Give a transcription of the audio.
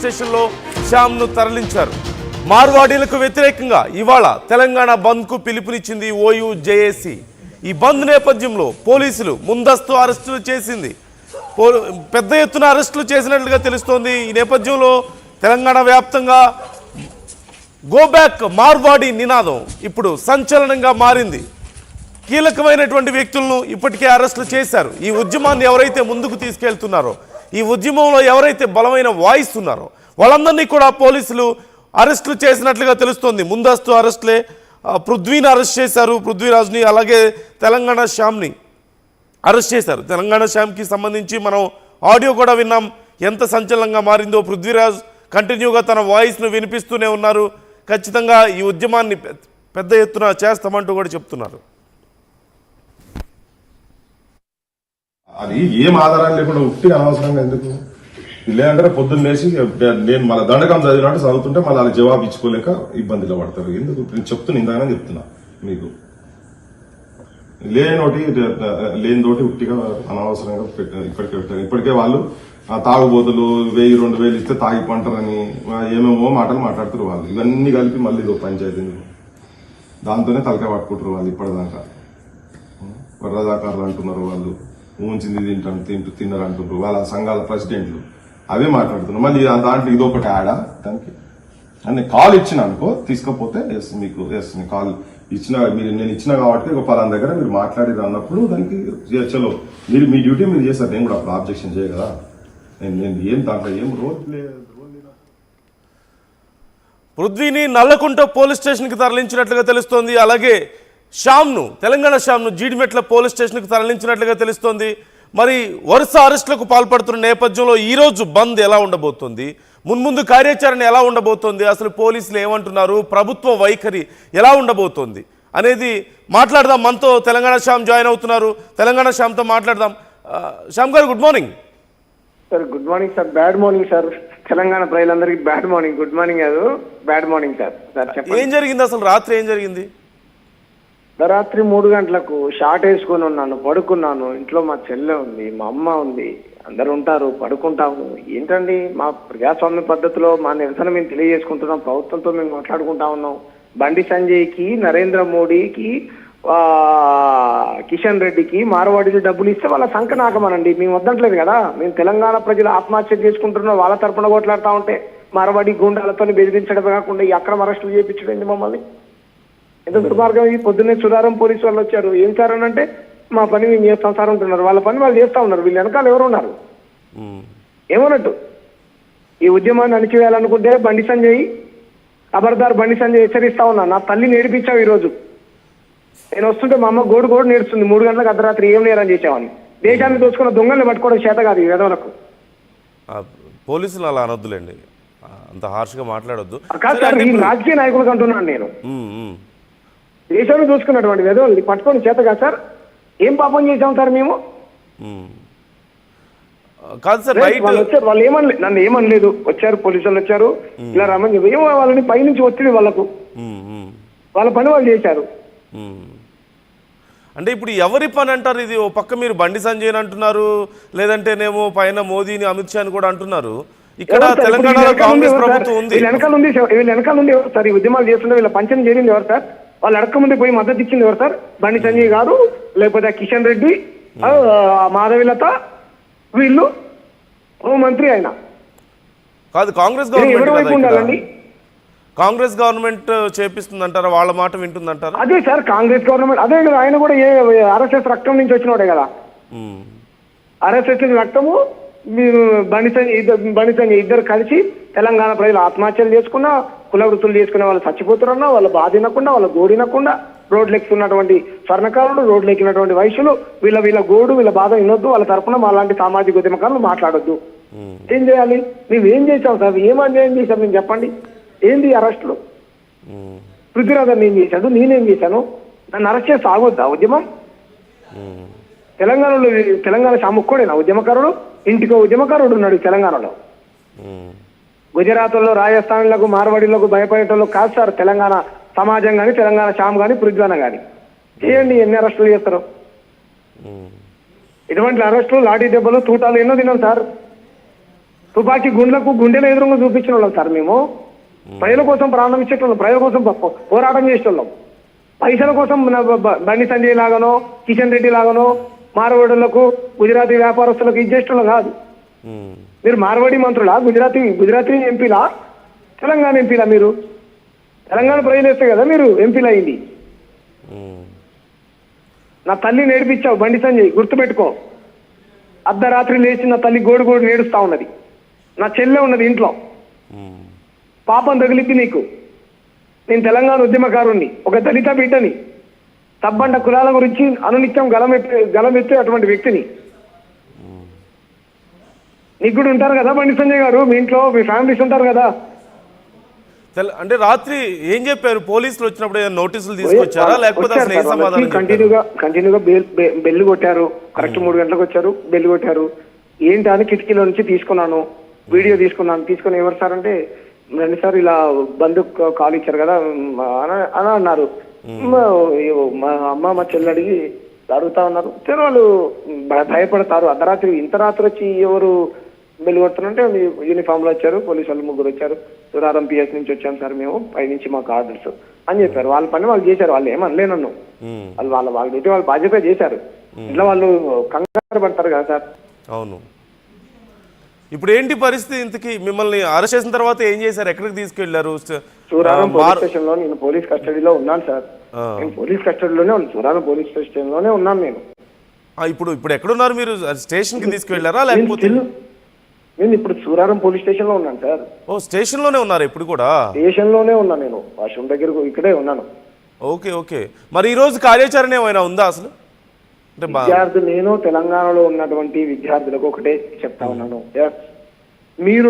స్టేషన్లో శ్యామ్ను తరలించారు. మార్వాడీలకు వ్యతిరేకంగా ఇవాళ తెలంగాణ బంద్కు పిలుపునిచ్చింది ఓయూ జేఏసీ. ఈ బంద్ నేపథ్యంలో పోలీసులు ముందస్తు అరెస్టులు చేసింది. పెద్ద ఎత్తున అరెస్టులు చేసినట్లుగా తెలుస్తోంది. ఈ నేపథ్యంలో తెలంగాణ వ్యాప్తంగా గో బ్యాక్ మార్వాడి నినాదం ఇప్పుడు సంచలనంగా మారింది. కీలకమైనటువంటి వ్యక్తులను ఇప్పటికే అరెస్టులు చేశారు. ఈ ఉద్యమాన్ని ఎవరైతే ముందుకు తీసుకెళ్తున్నారో, ఈ ఉద్యమంలో ఎవరైతే బలమైన వాయిస్ ఉన్నారో వాళ్ళందరినీ కూడా పోలీసులు అరెస్టులు చేసినట్లుగా తెలుస్తోంది. ముందస్తు అరెస్టులే. పృథ్వీని అరెస్ట్ చేశారు, పృథ్వీరాజ్ని, అలాగే తెలంగాణ శ్యామ్ని అరెస్ట్ చేశారు. తెలంగాణ శ్యామ్కి సంబంధించి మనం ఆడియో కూడా విన్నాం. ఎంత సంచలనంగా మారిందో. పృథ్వీరాజ్ కంటిన్యూగా తన వాయిస్ను వినిపిస్తూనే ఉన్నారు. ఖచ్చితంగా ఈ ఉద్యమాన్ని పెద్ద ఎత్తున చేస్తామంటూ కూడా చెప్తున్నారు. అది ఏం ఆధారాలు లేకుండా ఉట్టి అనవసరంగా ఎందుకు లేదంటే పొద్దున్న లేచి నేను మళ్ళీ దండకం చదివినట్టు చదువుతుంటే మళ్ళీ వాళ్ళకి జవాబు ఇచ్చుకోలేక ఇబ్బందిలో పడతారు. ఎందుకు నేను చెప్తున్నా, ఇందాకనే చెప్తున్నా మీకు. లేనితోటి ఉట్టిగా అనవసరంగా ఇప్పటికే వాళ్ళు తాగుబోతులు 1000-2000 ఇస్తే తాగి పంటరని ఏమేమో మాటలు మాట్లాడుతారు వాళ్ళు. ఇవన్నీ కలిపి మళ్ళీ ఇదో పంచాయతీ దాంతోనే తలకాయ పట్టుకుంటారు వాళ్ళు. ఇప్పటిదాకా వరదాకారులు అంటున్నారు వాళ్ళు, ఊంచింది తిన్నారు అంటున్నారు వాళ్ళ సంఘాల ప్రెసిడెంట్లు. అవే మాట్లాడుతున్నారు. మళ్ళీ దాంట్లో ఇదొకటి యాడా దానికి అని కాల్ ఇచ్చిన అనుకో, తీసుకపోతే మీకు కాల్ ఇచ్చిన నేను ఇచ్చిన కాబట్టి ఒక పలానా దగ్గర మీరు మాట్లాడేది అన్నప్పుడు దానికి చలో మీరు మీ డ్యూటీ మీరు చేశారు. నేను కూడా అప్పుడు ఆబ్జెక్షన్ చేయ కదా. నేను ఏం దాంట్లో ఏం రోల్ పృథ్వీని నల్లకుంట పోలీస్ స్టేషన్కి తరలించినట్లుగా తెలుస్తోంది. అలాగే తెలంగాణ శ్యామ్ను జీడిమెట్ల పోలీస్ స్టేషన్కి తరలించినట్లుగా తెలుస్తోంది. మరి వరుస అరెస్టులకు పాల్పడుతున్న నేపథ్యంలో ఈరోజు బంద్ ఎలా ఉండబోతోంది, మున్ముందు కార్యాచరణ ఎలా ఉండబోతోంది, అసలు పోలీసులు ఏమంటున్నారు, ప్రభుత్వ వైఖరి ఎలా ఉండబోతోంది అనేది మాట్లాడదాం. మనతో తెలంగాణ శ్యామ్ జాయిన్ అవుతున్నారు. తెలంగాణ శ్యామ్తో మాట్లాడదాం. శ్యామ్ గారు, good morning sir. Good morning sir. Bad morning sir. Telangana ప్రజలందరికీ బ్యాడ్ మార్నింగ్. గుడ్ మార్నింగ్ కాదు, బ్యాడ్ మార్నింగ్ సార్. ఏం జరిగింది అసలు? రాత్రి ఏం జరిగింది? రాత్రి 3 గంటలకు షార్ట్ వేసుకొని ఉన్నాను, పడుకున్నాను. ఇంట్లో మా చెల్లె ఉంది, మా అమ్మ ఉంది, అందరు ఉంటారు, పడుకుంటాము. ఏంటండి మా ప్రజాస్వామ్య పద్ధతిలో మా నిరసన మేము తెలియజేసుకుంటున్నాం. ప్రభుత్వంతో మేము మాట్లాడుకుంటా ఉన్నాం. బండి సంజయ్కి, నరేంద్ర మోడీకి, కిషన్ రెడ్డికి మార్వాడీలు డబ్బులు ఇస్తే వాళ్ళ సంఖ నాకమనండి. మేము వద్దంటలేదు కదా. మేము తెలంగాణ ప్రజలు ఆత్మహత్య చేసుకుంటున్నాం, వాళ్ళ తరపున కొట్లాడుతూ ఉంటే మార్వాడీ గుండాలతో బెదిరించడమే కాకుండా ఈ అక్రమ అరెస్టులు చేయించడం మమ్మల్ని ఎంత దుర్మార్గం. ఈ పొద్దున్నే సుధారం పోలీసు వాళ్ళు వచ్చారు. ఏం సార్ అని అంటే మా పని మేము చేస్తాం సార్ అంటున్నారు. వాళ్ళ పని వాళ్ళు చేస్తా ఉన్నారు. వీళ్ళు వెనకాల ఎవరు ఉన్నారు ఏమన్నట్టు? ఈ ఉద్యమాన్ని అణిచివేయాలనుకుంటే బండి సంజయ్, ఖబర్దార్ బండి సంజయ్ హెచ్చరిస్తా ఉన్నా. నా తల్లిని ఏడిపించావు ఈరోజు. నేను వస్తుంటే మా అమ్మ గోడు నేర్చుంది. 3 గంటలకు అర్ధరాత్రి ఏం నేరం చేసామని. దేశాన్ని దోచుకున్న దొంగల్ని పట్టుకోవడం చేత కాదు ఈ విధవలకు. పోలీసులు అలా అనొద్దులేండి, అంత హార్ష్గా మాట్లాడొద్దు. రాజకీయ నాయకులకు అంటున్నాను నేను. దేశాన్ని దోచుకున్నటువంటి విధవల్ని పట్టుకొని చేత కాదు సార్. ఏం పాపం చేసాం సార్ మేము? కాదు సార్, వాళ్ళు వచ్చారు, వాళ్ళు నన్ను ఏమనలేదు. వచ్చారు పోలీసులు, వచ్చారు ఇలా రమ్మని చెప్పి ఏమో వాళ్ళని పైనుంచి ఒత్తిడి వాళ్ళకు, వాళ్ళ పని వాళ్ళు చేశారు. అంటే ఇప్పుడు ఎవరి పని అంటారు ఇది? ఓ పక్క మీరు బండి సంజయ్ అంటున్నారు, లేదంటేనేమో పైన మోదీని, అమిత్ షాని కూడా అంటున్నారు. ఇక్కడ తెలంగాణలో కాంగ్రెస్ ప్రభుత్వం ఉంది. వీళ్ళ వెనకాల నుండి ఎవరు సార్? ఈ ఉద్యమాలు చేస్తుంటే వీళ్ళ పంచం చేరింది ఎవరు సార్? వాళ్ళు అడక్క ముందే పోయి మద్దతు ఇచ్చింది ఎవరు సార్? బండి సంజయ్ గారు, లేకపోతే కిషన్ రెడ్డి, మాధవిలత, వీళ్ళు హోంమంత్రి ఆయన కాదు. కాంగ్రెస్ గవర్నమెంట్ కాంగ్రెస్ గవర్నమెంట్ చేపిస్తుందంటారా? వాళ్ళ మాట వింటుందంటారా? అదే సార్ కాంగ్రెస్ గవర్నమెంట్. అదే ఆయన కూడా ఆర్ఎస్ఎస్ రక్తం నుంచి వచ్చినోడే కదా. ఆర్ఎస్ఎస్ రక్తము మీరు బండి సంజయ్ ఇద్దరు కలిసి తెలంగాణ ప్రజలు ఆత్మహత్యలు చేసుకున్నా, కుల వృత్తులు చేసుకునే వాళ్ళు చచ్చిపోతున్నా, వాళ్ళ బాధ వినకుండా, వాళ్ళ గోడు వినకుండా, రోడ్లు ఎక్కుతున్నటువంటి స్వర్ణకారులు, రోడ్లు ఎక్కినటువంటి వయసులు, వీళ్ళ గోడు, వీళ్ళ బాధ వినొద్దు. వాళ్ళ తరఫున మా లాంటి సామాజిక ఉద్యమకారులు మాట్లాడొద్దు. ఏం చేయాలి? మేమేం చేసాం సార్? ఏం అన్యాయం చేశాం మేము చెప్పండి? ఏంది అరెస్టులు? పృథ్వీరాజన్ ఏం చేశాడు, నేనేం చేశాను? నన్ను అరెస్ట్ చేసి ఆగొద్దా ఉద్యమం? తెలంగాణ సాముక్కోడేనా ఉద్యమకారుడు? ఇంటికో ఉద్యమకారుడు ఉన్నాడు తెలంగాణలో. గుజరాత్లో, రాజస్థాన్లకు, మార్వాడీలకు భయపడేటోళ్ళు కాదు సార్ తెలంగాణ సమాజం కానీ, తెలంగాణ శ్యామ్ కానీ, పృథ్వీరాజ్ కానీ. చేయండి, ఎన్ని అరెస్టులు చేస్తారు? ఇటువంటి అరెస్టులు, లాఠీ దెబ్బలు, తూటాలు ఎన్నో తిన్నాం సార్. తుపాకీ గుండెలకు గుండెల ఎదురుగా చూపించిన వాళ్ళం సార్ మేము. ప్రజల కోసం ప్రాణం ఇచ్చేటోళ్ళం, ప్రజల కోసం పోరాటం చేసేటోళ్ళం. పైసల కోసం బండి సంజయ్ లాగానో కిషన్ రెడ్డి లాగానో మార్వాడులకు గుజరాతీ వ్యాపారస్తులకు ఇచ్చేటోళ్ళం కాదు. మీరు మార్వాడి మంత్రులా, గుజరాతీ ఎంపీలా, తెలంగాణ ఎంపీలా? మీరు తెలంగాణ ప్రజలు వేస్తే కదా మీరు ఎంపీలు అయింది. నా తల్లి నేర్పించావు బండి సంజయ్, గుర్తుపెట్టుకో. అర్ధరాత్రి లేచి నా తల్లి గోడు నేడుస్తా ఉన్నది. నా చెల్లె ఉన్నది ఇంట్లో, పాపం తగిలింది నీకు. నేను తెలంగాణ ఉద్యమకారుణ్ణి, ఒక దళిత బిడ్డని, తబ్బండ కులాల గురించి అనునిత్యం గలమెత్తే అటువంటి వ్యక్తిని. నీకు కూడా ఉంటారు కదా బండి సంజయ్ గారు, మీ ఇంట్లో మీ ఫ్యామిలీస్ ఉంటారు కదా. అంటే రాత్రి ఏం చెప్పారు పోలీసులు వచ్చినప్పుడు? ఏమైనా నోటీసులు తీసుకొచ్చారా లేకపోతే అసలు ఏ సమాధానం చెప్పారు? కంటిన్యూగా బెల్లు కొట్టారు. కరెక్ట్ 3 గంటలకు వచ్చారు, బెల్లు కొట్టారు. ఏంటి అని కిటికీలో నుంచి తీసుకున్నాను, వీడియో తీసుకుని ఎవరు సార్ అంటే, రండి సార్ ఇలా బంధు కాల్ ఇచ్చారు కదా అని అన్నారు. మా అమ్మ మా చెల్లి అడిగి అడుగుతా ఉన్నారు. సరే వాళ్ళు భయపడతారు. అర్ధరాత్రి ఇంత రాత్రి వచ్చి ఎవరు బెల్లు కొడుతున్నారంటే యూనిఫామ్ లో వచ్చారు, పోలీసు వాళ్ళు 3 వచ్చారు. సురారం పిఎస్ నుంచి వచ్చాం సార్ మేము, పైనుంచి మాకు ఆర్డర్స్ అని చెప్పారు. వాళ్ళ పని వాళ్ళు చేశారు, వాళ్ళు ఏమనలే నన్ను. వాళ్ళ డ్యూటీ వాళ్ళు బాధ్యత చేశారు. ఇంట్లో వాళ్ళు కంగారు పడతారు కదా సార్. అవును. ఇప్పుడు ఏంటి పరిస్థితి? ఇంతకీ మిమ్మల్ని అరెస్ట్ చేసిన తర్వాత ఏం చేశారు? ఎక్కడికి తీసుకెళ్లారు? సూరారం పోలీస్ స్టేషన్ లో నేను పోలీస్ కస్టడీలో ఉన్నాను సార్. నేను పోలీస్ కస్టడీలోనే ఉన్నాను, సూరారం పోలీస్ స్టేషన్ లోనే ఉన్నాను నేను. ఇప్పుడు ఎక్కడున్నారు మీరు? స్టేషన్ కి తీసుకెళ్లారా లేకపోతే? నేను ఇప్పుడు సూరారం పోలీస్ స్టేషన్ లో ఉన్నాను సార్. ఓ, స్టేషన్ లోనే ఉన్నారు ఇప్పుడు కూడా? స్టేషన్ లోనే ఉన్నాను నేను, వాష్రూమ్ దగ్గర ఇక్కడే ఉన్నాను. ఓకే. మరి ఈ రోజు కార్యాచరణ ఏమైనా ఉందా అసలు? విద్యార్థులు, నేను తెలంగాణలో ఉన్నటువంటి విద్యార్థులకు ఒకటే చెప్తా ఉన్నాను, మీరు